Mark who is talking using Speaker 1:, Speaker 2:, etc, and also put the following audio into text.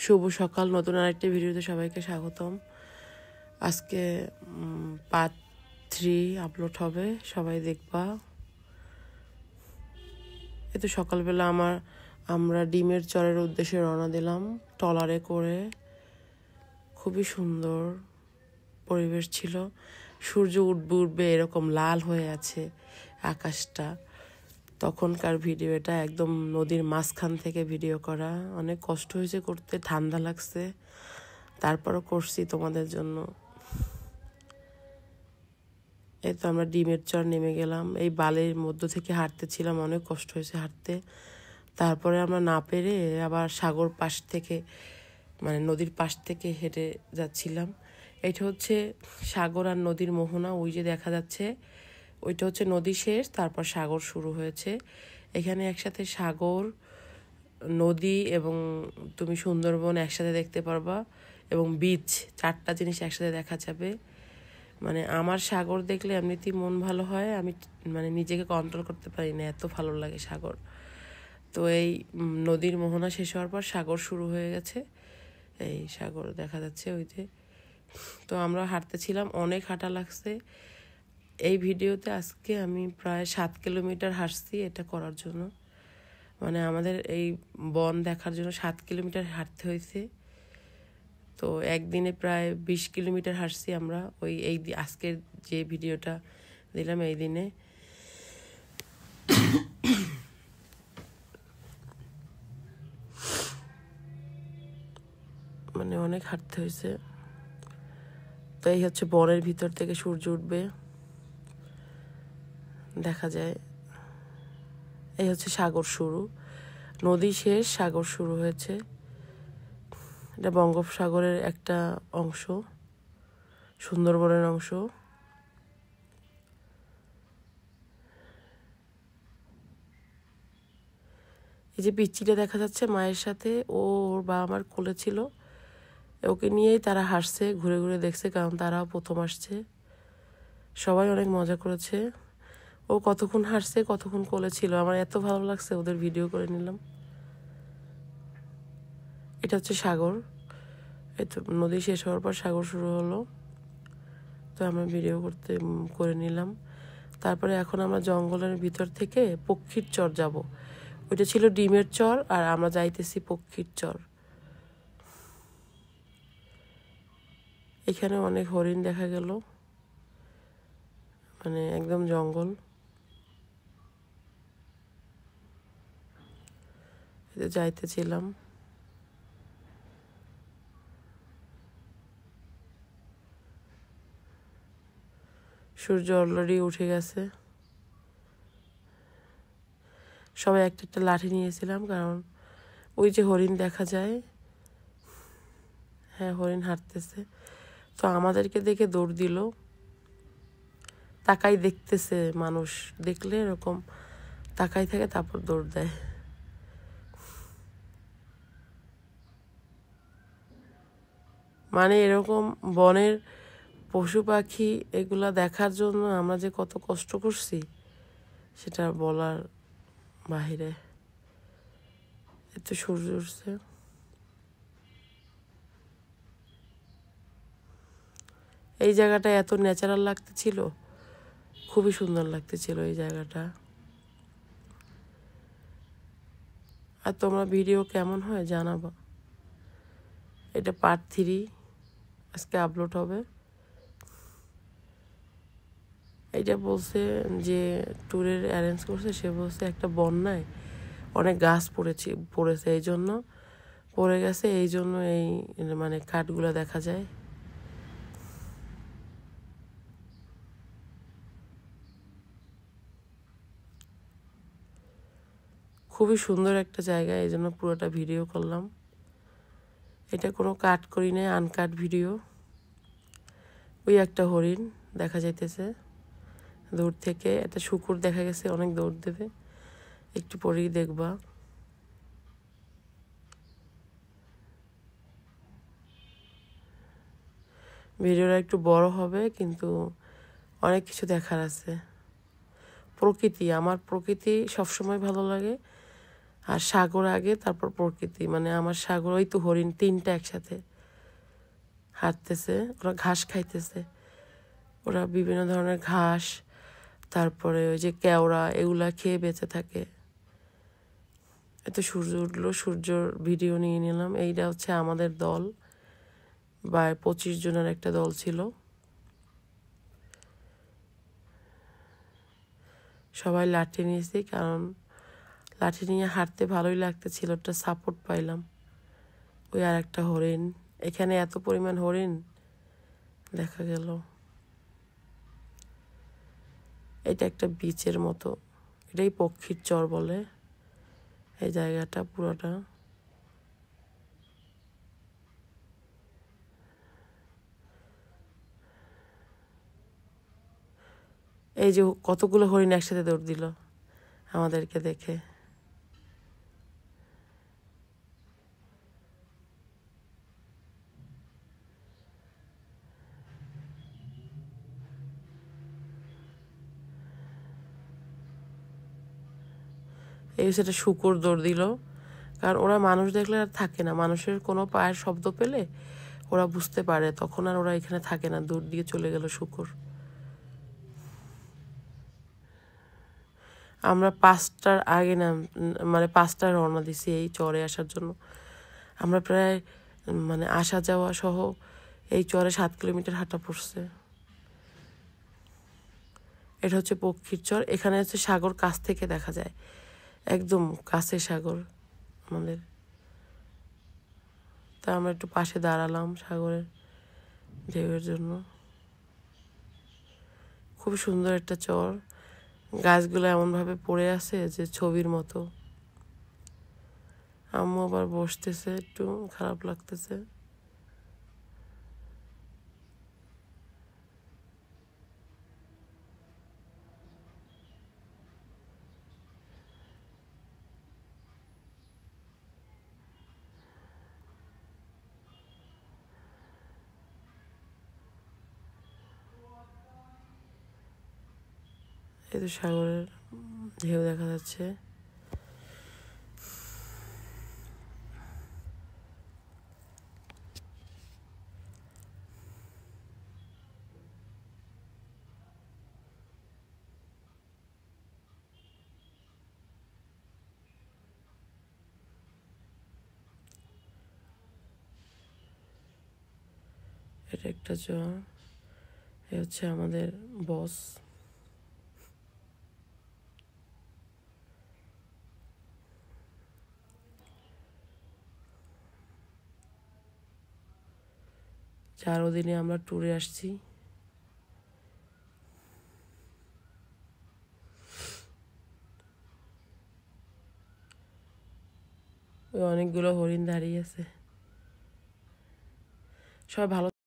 Speaker 1: শুভ সকাল, নতুন আরেকটি ভিডিওতে সবাইকে স্বাগতম। আজকে পার্ট 3 আপলোড হবে, সবাই দেখবা। এতো সকালবেলা আমরা ডিমের চরের উদ্দেশ্যে রওনা দিলাম ট্রলারে করে। খুবই সুন্দর পরিবেশ ছিল। সূর্য উঠবে এরকম লাল হয়ে আছে আকাশটা। তখনকার ভিডিও এটা, একদম নদীর মাঝখান থেকে ভিডিও করা। অনেক কষ্ট হয়েছে করতে, ঠান্ডা লাগছে, তারপরও করছি তোমাদের জন্য। এই তো আমরা ডিমের চর নেমে গেলাম। এই বালির মধ্য থেকে হাঁটতেছিলাম, অনেক কষ্ট হয়েছে হাঁটতে। তারপরে আমরা না পেরে আবার সাগর পাশ থেকে, মানে নদীর পাশ থেকে হেঁটে যাচ্ছিলাম। এটা হচ্ছে সাগর আর নদীর মোহনা, ওই যে দেখা যাচ্ছে ওইটা হচ্ছে নদী শেষ, তারপর সাগর শুরু হয়েছে। এখানে একসাথে সাগর, নদী এবং তুমি সুন্দরবন একসাথে দেখতে পারবা, এবং বিচ, 4টা জিনিস একসাথে দেখা যাবে। মানে আমার সাগর দেখলে এমনিতেই মন ভালো হয়, আমি মানে নিজেকে কন্ট্রোল করতে পারি না, এত ভালো লাগে সাগর। তো এই নদীর মোহনা শেষ হওয়ার পর সাগর শুরু হয়ে গেছে, এই সাগর দেখা যাচ্ছে ওই যে। তো আমরা হাঁটতেছিলাম, অনেক হাঁটা লাগছে। এই ভিডিওতে আজকে আমি প্রায় 7 কিলোমিটার হাঁটছি এটা করার জন্য। মানে আমাদের এই বন দেখার জন্য 7 কিলোমিটার হাঁটতে হয়েছে। তো একদিনে প্রায় 20 কিলোমিটার হাঁটছি আমরা, এই আজকের যে ভিডিওটা দিলাম এই দিনে। মানে অনেক হাঁটতে হয়েছে। তো এই হচ্ছে বনের ভিতর থেকে সূর্য উঠবে দেখা যায়। এই হচ্ছে সাগর শুরু, নদী শেষ, সাগর শুরু হয়েছে। এটা বঙ্গোপসাগরের একটা অংশ, সুন্দরবনের অংশ। এই যে পিচ্চিটা দেখা যাচ্ছে মায়ের সাথে, ওর বাবা আমার কোলে ছিল, ওকে নিয়েই তারা হাসছে, ঘুরে ঘুরে দেখছে, কারণ তারাও প্রথম আসছে। সবাই অনেক মজা করেছে। ও কতক্ষণ হাসছে, কতক্ষণ কোলে ছিল, আমার এত ভালো লাগছে, ওদের ভিডিও করে নিলাম। এটা হচ্ছে সাগর। এই তো নদী শেষ হওয়ার পর সাগর শুরু হলো, তো আমরা ভিডিও করে নিলাম। তারপরে এখন আমরা জঙ্গলের ভিতর থেকে পক্ষীর চর যাব। ওইটা ছিল ডিমের চর, আর আমরা যাইতেছি পক্ষীর চর। এখানে অনেক হরিণ দেখা গেল, মানে একদম জঙ্গল। যাইতেছিলাম, সূর্য অলরেডি উঠে গেছে। সবাই একটা একটা লাঠি নিয়েছিলাম, কারণ ওই যে হরিণ দেখা যায়, হ্যাঁ হরিণ হাঁটতেছে। তো আমাদেরকে দেখে দৌড় দিল, তাকাই দেখতেছে, মানুষ দেখলে এরকম তাকাই থাকে, তারপর দৌড় দেয়। মানে এরকম বনের পশু পাখি এগুলা দেখার জন্য আমরা যে কত কষ্ট করছি সেটা বলার বাহিরে। এত সূর্য উঠছে, এই জায়গাটা এত ন্যাচারাল লাগতেছিল, খুবই সুন্দর লাগতেছিল এই জায়গাটা। আর তোমরা ভিডিও কেমন হয় জানাবা। এটা পার্ট 3 আজকে আপলোড হবে। এটা বলছে যে ট্যুরের অ্যারেঞ্জ করছে, সে বলছে একটা বন্যায় অনেক গাছ পড়েছে, এই জন্য পড়ে গেছে, এই জন্য এই মানে কাঠগুলো দেখা যায়। খুবই সুন্দর একটা জায়গা, এই জন্য পুরোটা ভিডিও করলাম। এটা কোনো কাট করি নাই, আনকাট ভিডিও। ওই একটা হরিণ দেখা যাইতেছে দূর থেকে, একটা শূকর দেখা গেছে, অনেক দৌড় দেবে, একটু পরেই দেখবা। ভিডিওটা একটু বড় হবে, কিন্তু অনেক কিছু দেখার আছে। প্রকৃতি, আমার প্রকৃতি সবসময় ভালো লাগে। আর সাগর আগে, তারপর প্রকৃতি। মানে আমার সাগর, ওই তো হরিণ 3টা একসাথে হাঁটতেছে, ওরা ঘাস খাইতেছে। ওরা বিভিন্ন ধরনের ঘাস, তারপরে ওই যে কেওড়া, এগুলা খেয়ে বেঁচে থাকে। এত সূর্য উঠলো, সূর্যর ভিডিও নিয়ে নিলাম। এইটা হচ্ছে আমাদের দল, বা 25 জনের একটা দল ছিল। সবাই লাঠি নিয়েছি, কারণ লাঠি নিয়ে হাঁটতে ভালোই লাগতেছিল, একটা সাপোর্ট পাইলাম। ওই আর একটা হরিণ, এখানে এত পরিমাণ হরিণ দেখা গেল। এটা একটা বিচের মতো, এটাই পক্ষীর চর বলে এই জায়গাটা পুরোটা। এই যে কতগুলো হরিণ একসাথে দৌড় দিল আমাদেরকে দেখে। এই সেটা শূকর দৌড় দিল, কারণ ওরা মানুষ দেখলে আর থাকে না। মানুষের কোনো পায়ের শব্দ পেলে ওরা বুঝতে পারে, তখন আর ওরা এখানে থাকে না, দূর দিয়ে চলে গেল শূকর। আমরা 5টার আগে মানে 5টায় রওনা দিছি এই চরে আসার জন্য। আমরা প্রায় মানে আসা যাওয়া সহ এই চরে 7 কিলোমিটার হাঁটা পড়ছে। এটা হচ্ছে পক্ষীর চর। এখানে হচ্ছে সাগর কাছ থেকে দেখা যায়, একদম কাছে সাগর আমাদের। তা আমরা একটু পাশে দাঁড়ালাম সাগরের ঢেউয়ের জন্য। খুব সুন্দর একটা চর, গাছগুলো এমনভাবে পড়ে আছে যে ছবির মতো। আম্মু আবার বসতেছে, একটু খারাপ লাগতেছে। এই তো সাগরের ঢেউ দেখা যাচ্ছে। এটা একটা চর, এ হচ্ছে আমাদের বস। যার অধীনে আমরা ট্যুরে আসছি। ওই অনেকগুলো হরিণ দাঁড়িয়ে আছে। সবাই ভালো